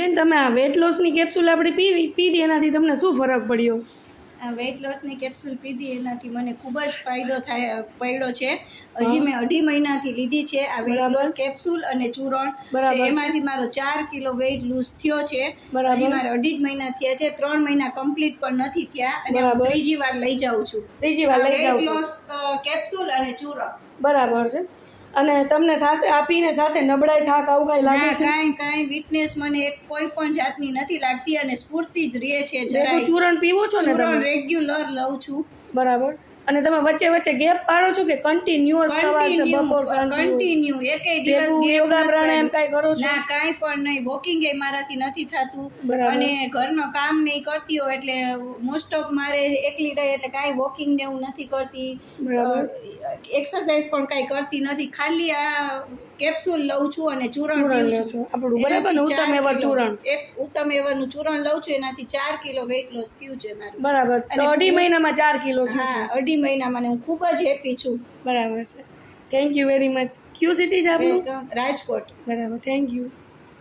બેન તમે આ વેટ લોસની કેપ્સ્યુલ આપણે પીધી એનાથી તમને શું ફરક પડ્યો? આ વેઇટ લોસની કેપ્સ્યુલ પીધી એનાથી મને ખૂબ જ ફાયદો પડ્યો છે. હજી મેં 2.5 મહિનાથી લીધી છે આ વેઇટ લોસ કેપ્સ્યુલ અને ચૂરણ. એમાંથી મારો 4 કિલો વેઇટ લૂઝ થયો છે. હજી મારે 2.5 મહિના થયા છે, 3 મહિના કમ્પ્લીટ પણ નથી થયા અને હું ત્રીજી વાર લઈ જાઉં છું. વેઇટ લોસ કેપ્સ્યુલ અને ચૂરણ. બરાબર છે. અને તમને સાથે આપીને સાથે નબળાઈ થાક આવું કઈ લાગે છે? કાંઈ વીકનેસ મને કોઈ પણ જાતની નથી લાગતી અને સ્ફૂર્તિ જ રહે છે. જરાય ચૂરણ પીવો છો ને તમે? રેગ્યુલર લઉં છું. બરાબર. અને તમે વચ્ચે વચ્ચે ગેપ પાડો છો કે કન્ટિન્યુઅસ સવાર છે બપોર સાંજ? કન્ટિન્યુ એકેય દિવસ યોગા પ્રાણાયામ કઈ કરો છો? ના, કાંઈ પણ નહીં. વોકિંગ એ મારાથી નથી થતું અને ઘરનો કામ નહીં કરતી હોય એટલે મોસ્ટ ઓફ મારે એકલી રહે એટલે કાંઈ વોકિંગ ને એવું નથી કરતી. એક્સરસાઇઝ પણ કાંઈ કરતી નથી. ખાલી આ કેપ્સ્યુલ લઉં છું અને ચૂરણ પીઉં છું. આપણું બરાબર ને ઉત્તમ એવર ચૂરણ. એક ઉત્તમ એવરનું ચૂરણ લઉં છું એનાથી 4 કિલો વેઇટ લોસ થયું છે મારું. બરાબર. 2.5 મહિનામાં 4 કિલો થયું છે? હા, 2.5 મહિનામાં હું ખૂબ જ હેપી છું. બરાબર છે. Thank you very much. Q city છે આપનું? રાજકોટ. બરાબર, થેન્ક યુ.